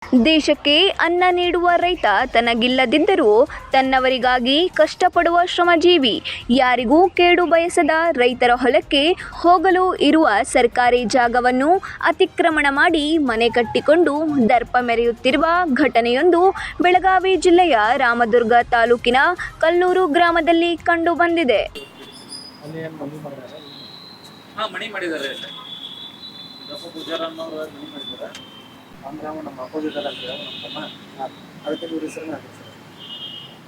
ದೇಶಕ್ಕೆ ಅನ್ನ ನೀಡುವ ರೈತ ತನಗಿಲ್ಲದಿದ್ದರೂ ತನ್ನವರಿಗಾಗಿ ಕಷ್ಟಪಡುವ ಶ್ರಮಜೀವಿ. ಯಾರಿಗೂ ಕೇಡು ಬಯಸದ ರೈತರ ಹೊಲಕ್ಕೆ ಹೋಗಲು ಇರುವ ಸರ್ಕಾರಿ ಜಾಗವನ್ನು ಅತಿಕ್ರಮಣ ಮಾಡಿ ಮನೆ ಕಟ್ಟಿಕೊಂಡು ದರ್ಪ ಮೆರೆಯುತ್ತಿರುವ ಘಟನೆಯೊಂದು ಬೆಳಗಾವಿ ಜಿಲ್ಲೆಯ ರಾಮದುರ್ಗ ತಾಲೂಕಿನ ಕಲ್ಲೂರು ಗ್ರಾಮದಲ್ಲಿ ಕಂಡುಬಂದಿದೆ. ಮಣಿ ಮಾಡಿದ್ದಾರೆ ದಪ್ಪ ಪೂಜಾರ ಅನ್ನೋರು ಮಣಿ ಮಾಡಿದ್ದಾರೆ. ಅಂದ್ರೆ ನಮ್ಮ ಅಪೋಸಿಟ್ ಅಂತ ನಮ್ಮ ತಮ್ಮ ಅದಕ್ಕೆ ಇವ್ರ ಹೆಸರನ್ನ ಹಾಕಿ ಸರ್.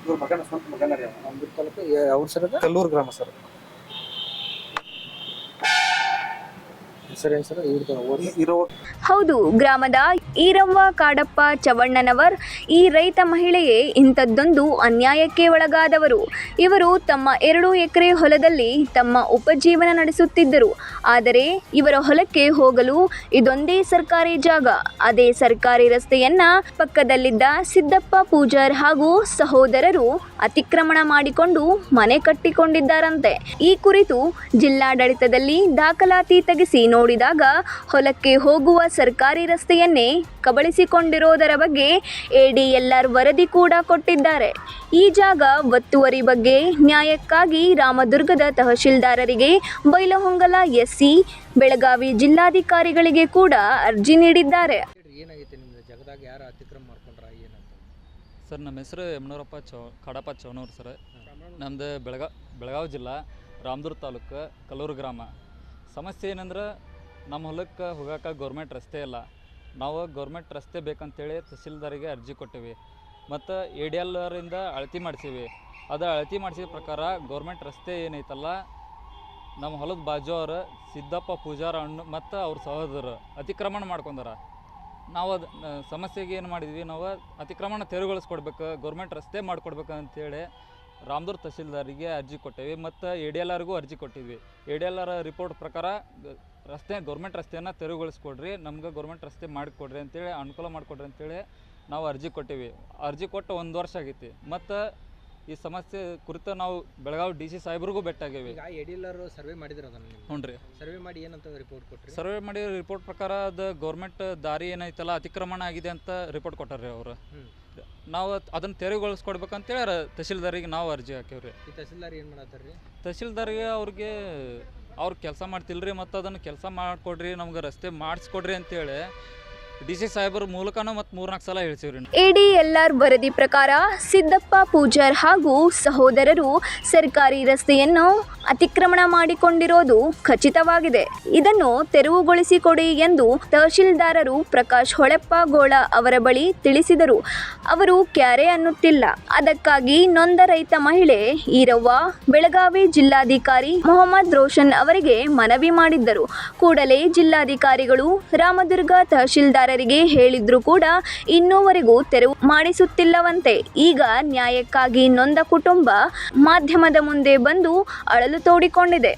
ಇವ್ರ ಮಗನ ಸ್ವಂತ ಮಗನ ರೀ ನಮ್ಮ ತಾಲೂಕು ಅವ್ರ ಸರ್ ಕಲ್ಲೂರು ಗ್ರಾಮ ಸರ್. ಹೌದು, ಗ್ರಾಮದ ಈರವ್ವ ಕಾಡಪ್ಪ ಚವಣ್ಣನವರ್ ಈ ರೈತ ಮಹಿಳೆಯೇ ಇಂಥದ್ದೊಂದು ಅನ್ಯಾಯಕ್ಕೆ ಒಳಗಾದವರು. ಇವರು ತಮ್ಮ 2 ಎಕರೆ ಹೊಲದಲ್ಲಿ ತಮ್ಮ ಉಪಜೀವನ ನಡೆಸುತ್ತಿದ್ದರು. ಆದರೆ ಇವರ ಹೊಲಕ್ಕೆ ಹೋಗಲು ಇದೊಂದೇ ಸರ್ಕಾರಿ ಜಾಗ. ಅದೇ ಸರ್ಕಾರಿ ರಸ್ತೆಯನ್ನ ಪಕ್ಕದಲ್ಲಿದ್ದ ಸಿದ್ದಪ್ಪ ಪೂಜಾರ್ ಹಾಗೂ ಸಹೋದರರು ಅತಿಕ್ರಮಣ ಮಾಡಿಕೊಂಡು ಮನೆ ಕಟ್ಟಿಕೊಂಡಿದ್ದಾರಂತೆ. ಈ ಕುರಿತು ಜಿಲ್ಲಾಡಳಿತದಲ್ಲಿ ದಾಖಲಾತಿ ತೆಗೆಸಿ ನೋಡಿದಾಗ ಹೊಲಕ್ಕೆ ಹೋಗುವ ಸರ್ಕಾರಿ ರಸ್ತೆಯನ್ನೇ ಕಬಳಿಸಿಕೊಂಡಿರೋದರ ಬಗ್ಗೆ ADLR ವರದಿ ಕೂಡ ಕೊಟ್ಟಿದ್ದಾರೆ. ಈ ಜಾಗ ಒತ್ತುವರಿ ಬಗ್ಗೆ ನ್ಯಾಯಕ್ಕಾಗಿ ರಾಮದುರ್ಗದ ತಹಶೀಲ್ದಾರರಿಗೆ, ಬೈಲಹೊಂಗಲ SC, ಬೆಳಗಾವಿ ಜಿಲ್ಲಾಧಿಕಾರಿಗಳಿಗೆ ಕೂಡ ಅರ್ಜಿ ನೀಡಿದ್ದಾರೆ. ಸರ್, ನಮ್ಮ ಹೆಸರು ಯಮನೂರಪ್ಪ ಕಾಡಪ್ಪ ಚವನೂರು ಸರ್. ನಮ್ಮದು ಬೆಳಗಾವಿ ಜಿಲ್ಲಾ ರಾಮದುರ್ಗ ತಾಲೂಕು ಕಲ್ಲೂರು ಗ್ರಾಮ. ಸಮಸ್ಯೆ ಏನಂದ್ರೆ ನಮ್ಮ ಹೊಲಕ್ಕೆ ಹೋಗೋಕೆ ಗೌರ್ಮೆಂಟ್ ರಸ್ತೆ ಇಲ್ಲ. ನಾವು ಗೌರ್ಮೆಂಟ್ ರಸ್ತೆ ಬೇಕಂತೇಳಿ ತಹಸೀಲ್ದಾರಿಗೆ ಅರ್ಜಿ ಕೊಟ್ಟಿವಿ ಮತ್ತು ADLR ಇಂದ ಅಳತಿ ಮಾಡಿಸೀವಿ. ಅದು ಅಳತಿ ಮಾಡಿಸಿದ ಪ್ರಕಾರ ಗೌರ್ಮೆಂಟ್ ರಸ್ತೆ ಏನೈತಲ್ಲ, ನಮ್ಮ ಹೊಲದ ಬಾಜು ಅವರು ಸಿದ್ದಪ್ಪ ಪೂಜಾರ ಅಣ್ಣ ಮತ್ತು ಅವ್ರ ಸಹೋದರರು ಅತಿಕ್ರಮಣ ಮಾಡ್ಕೊಂಡಾರ. ನಾವು ಅದು ಸಮಸ್ಯೆಗೆ ಏನು ಮಾಡಿದ್ವಿ, ನಾವು ಅತಿಕ್ರಮಣ ತೆರವುಗೊಳಿಸ್ಕೊಡ್ಬೇಕು, ಗೌರ್ಮೆಂಟ್ ರಸ್ತೆ ಮಾಡಿಕೊಡ್ಬೇಕು ಅಂತೇಳಿ ರಾಮದುರ್ಗ ತಹಸೀಲ್ದಾರಿಗೆ ಅರ್ಜಿ ಕೊಟ್ಟೇವಿ ಮತ್ತು ADLRಗೂ ಅರ್ಜಿ ಕೊಟ್ಟಿದ್ವಿ. ADLR ರಿಪೋರ್ಟ್ ಪ್ರಕಾರ ಗೌರ್ಮೆಂಟ್ ರಸ್ತೆಯನ್ನು ತೆರವುಗೊಳಿಸ್ಕೊಡ್ರಿ, ನಮ್ಗೆ ಗೌರ್ಮೆಂಟ್ ರಸ್ತೆ ಮಾಡಿಕೊಡ್ರಿ ಅಂತೇಳಿ, ಅನುಕೂಲ ಮಾಡಿಕೊಡ್ರಿ ಅಂತೇಳಿ ನಾವು ಅರ್ಜಿ ಕೊಟ್ಟಿವಿ. ಅರ್ಜಿ ಕೊಟ್ಟು 1 ವರ್ಷ ಆಗೈತಿ. ಮತ್ತು ಈ ಸಮಸ್ಯೆ ಕುರಿತು ನಾವು ಬೆಳಗಾವಿ DC ಸಾಹೇಬ್ರಿಗೂ ಭೇಟಿಯಾಗೇವಿ. ADLR ಸರ್ವೆ ಮಾಡಿದ್ರೆ ಅದನ್ನು ಹ್ಞೂ ರೀ, ಸರ್ವೆ ಮಾಡಿ ಏನಂತ ರಿಪೋರ್ಟ್ ಕೊಟ್ಟರು. ಸರ್ವೆ ಮಾಡಿ ರಿಪೋರ್ಟ್ ಪ್ರಕಾರ ಅದು ಗೌರ್ಮೆಂಟ್ ದಾರಿ ಏನೈತಲ್ಲ ಅತಿಕ್ರಮಣ ಆಗಿದೆ ಅಂತ ರಿಪೋರ್ಟ್ ಕೊಟ್ಟಾರ್ರಿ ಅವರು. ನಾವು ಅದನ್ನು ತೆರವುಗೊಳಿಸ್ಕೊಡ್ಬೇಕಂತೇಳಿ ತಹಸೀಲ್ದಾರಿಗೆ ನಾವು ಅರ್ಜಿ ಹಾಕೇವ್ರಿ. ಈ ತಹಸೀಲ್ದಾರ್ ಏನು ಮಾಡತ್ತಾರ ರೀ? ತಹಸೀಲ್ದಾರಿಗೆ ಅವ್ರು ಕೆಲಸ ಮಾಡ್ತಿಲ್ರಿ ಮತ್ತು ಅದನ್ನು ಕೆಲಸ ಮಾಡಿಕೊಡ್ರಿ, ನಮ್ಗೆ ರಸ್ತೆ ಮಾಡಿಸ್ಕೊಡ್ರಿ ಅಂತೇಳಿ DC ಸಾಹೇಬ್ರ ಮೂಲಕನೂ ಮತ್ತು 3-4 ಸಲ ಹೇಳ್ಸಿವ್ರಿ. ADLR ವರದಿ ಪ್ರಕಾರ ಸಿದ್ದಪ್ಪ ಪೂಜಾರ್ ಹಾಗೂ ಸಹೋದರರು ಸರ್ಕಾರಿ ರಸ್ತೆಯನ್ನು ಅತಿಕ್ರಮಣ ಮಾಡಿಕೊಂಡಿರೋದು ಖಚಿತವಾಗಿದೆ. ಇದನ್ನು ತೆರವುಗೊಳಿಸಿಕೊಡಿ ಎಂದು ತಹಶೀಲ್ದಾರರು ಪ್ರಕಾಶ್ ಹೊಳೆಪ್ಪ ಗೋಳ ಅವರ ಬಳಿ ತಿಳಿಸಿದರು. ಅವರು ಕ್ಯಾರೆ ಅನ್ನುತ್ತಿಲ್ಲ. ಅದಕ್ಕಾಗಿ ನೊಂದ ರೈತ ಮಹಿಳೆ ಈರವ್ವ ಬೆಳಗಾವಿ ಜಿಲ್ಲಾಧಿಕಾರಿ ಮೊಹಮ್ಮದ್ ರೋಷನ್ ಅವರಿಗೆ ಮನವಿ ಮಾಡಿದ್ದರು. ಕೂಡಲೇ ಜಿಲ್ಲಾಧಿಕಾರಿಗಳು ರಾಮದುರ್ಗ ತಹಶೀಲ್ದಾರರಿಗೆ ಹೇಳಿದ್ರು ಕೂಡ ಇನ್ನೂವರೆಗೂ ತೆರವು ಮಾಡಿಸುತ್ತಿಲ್ಲವಂತೆ. ಈಗ ನ್ಯಾಯಕ್ಕಾಗಿ ನೊಂದ ಕುಟುಂಬ ಮಾಧ್ಯಮದ ಮುಂದೆ ಬಂದು ಅಳಲು ತೋಡಿಕೊಂಡಿದೆ.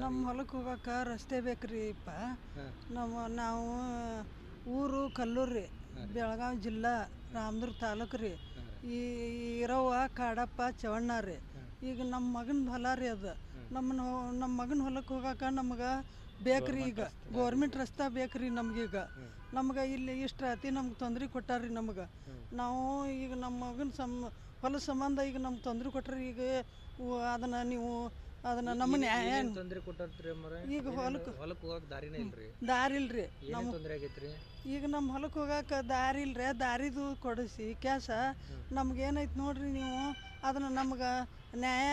ನಮ್ಮ ಹೊಲಕ್ಕೆ ಹೋಗಕ್ಕೆ ರಸ್ತೆ ಬೇಕ್ರಿಪ್ಪ. ನಾವು ಊರು ಕಲ್ಲೂರು ರೀ, ಬೆಳಗಾವಿ ಜಿಲ್ಲಾ ರಾಮದುರ್ಗ ತಾಲೂಕು ರೀ. ಈರವ್ವ ಕಾಡಪ್ಪ ಚವಣ್ಣ ರೀ. ಈಗ ನಮ್ಮ ಮಗನ ಹೊಲ ರೀ ಅದು. ನಮ್ಮ ಮಗನ ಹೊಲಕ್ಕೆ ಹೋಗಕ್ಕೆ ನಮ್ಗೆ ಬೇಕ್ರಿ. ಈಗ ಗೌರ್ಮೆಂಟ್ ರಸ್ತೆ ಬೇಕ್ರಿ ನಮ್ಗೀಗ. ನಮ್ಗೆ ಇಲ್ಲಿ ಇಷ್ಟು ರಾತಿ ನಮ್ಗೆ ತೊಂದ್ರೆ ಕೊಟ್ಟಾರ್ರಿ ನಮ್ಗೆ. ನಾವು ಈಗ ನಮ್ಮ ಮಗನ ಹೊಲ ಸಂಬಂಧ ಈಗ ನಮ್ಗೆ ತೊಂದರೆ ಕೊಟ್ರಿ. ಈಗ ಅದನ್ನು ನೀವು ಅದನ್ನು ನಮ್ಮ ನ್ಯಾಯ ತೊಂದರೆ ಕೊಟ್ಟಾರ್ರಿ. ಈಗ ಹೊಲಕ್ಕೆ ಹೋಗಕ್ಕೆ ದಾರಿನೇ ಇಲ್ರಿ? ದಾರಿ ಇಲ್ರಿ. ನಮ್ಮ ತೊಂದರೆ ಆಗೈತ್ರಿ. ಈಗ ನಮ್ಮ ಹೊಲಕ್ಕೆ ಹೋಗಕ್ಕೆ ದಾರಿ ಇಲ್ರಿ. ದಾರಿದು ಕೊಡಿಸಿ ಕ್ಯಾಸ ನಮ್ಗೇನೈತೆ ನೋಡ್ರಿ. ನೀವು ಅದನ್ನು ನಮ್ಗೆ ನ್ಯಾಯ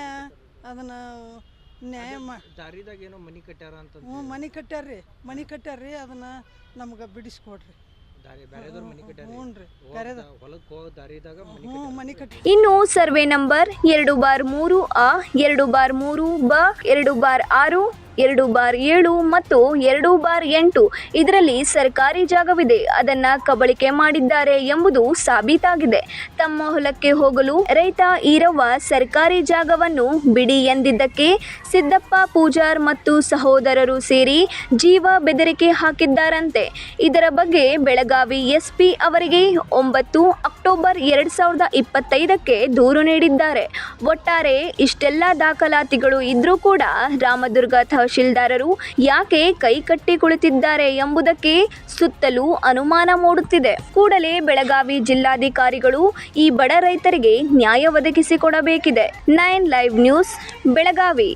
ಅದನ್ನು ನ್ಯಾಯ ದಾರಿದಾಗ ಏನೋ ಮನಿ ಕಟ್ಟ್ಯಾರ ಅಂತ. ಹ್ಞೂ, ಮನಿ ಕಟ್ಟ್ಯಾರ್ರಿ. ಅದನ್ನು ನಮ್ಗೆ ಬಿಡಿಸ್ಕೊಡ್ರಿ. ಇನ್ನು ಸರ್ವೆ ನಂಬರ್ 2/3A, 2/3B, 2/6, 2/7 ಮತ್ತು 2/8 ಇದರಲ್ಲಿ ಸರ್ಕಾರಿ ಜಾಗವಿದೆ. ಅದನ್ನ ಕಬಳಿಕೆ ಮಾಡಿದ್ದಾರೆ ಎಂಬುದು ಸಾಬೀತಾಗಿದೆ. ತಮ್ಮ ಹೊಲಕ್ಕೆ ಹೋಗಲು ರೈತ ಈರವ್ವ ಸರ್ಕಾರಿ ಜಾಗವನ್ನು ಬಿಡಿ ಎಂದಿದ್ದಕ್ಕೆ ಸಿದ್ದಪ್ಪ ಪೂಜಾರ್ ಮತ್ತು ಸಹೋದರರು ಸೇರಿ ಜೀವ ಬೆದರಿಕೆ ಹಾಕಿದ್ದಾರಂತೆ. ಇದರ ಬಗ್ಗೆ ಬೆಳಗಾವಿ ಬೆಳಗಾವಿ ಎಸ್ಪಿ ಅವರಿಗೆ 9 ಅಕ್ಟೋಬರ್ 2025ಕ್ಕೆ ದೂರು ನೀಡಿದ್ದಾರೆ. ಒಟ್ಟಾರೆ ಇಷ್ಟೆಲ್ಲ ದಾಖಲಾತಿಗಳು ಇದ್ರೂ ಕೂಡ ರಾಮದುರ್ಗ ತಹಶೀಲ್ದಾರರು ಯಾಕೆ ಕೈಕಟ್ಟಿ ಕುಳಿತಿದ್ದಾರೆ ಎಂಬುದಕ್ಕೆ ಸುತ್ತಲೂ ಅನುಮಾನ ಮೂಡುತ್ತಿದೆ. ಕೂಡಲೇ ಬೆಳಗಾವಿ ಜಿಲ್ಲಾಧಿಕಾರಿಗಳು ಈ ಬಡ ರೈತರಿಗೆ ನ್ಯಾಯ ಒದಗಿಸಿಕೊಡಬೇಕಿದೆ. 9 ಲೈವ್ ನ್ಯೂಸ್ ಬೆಳಗಾವಿ.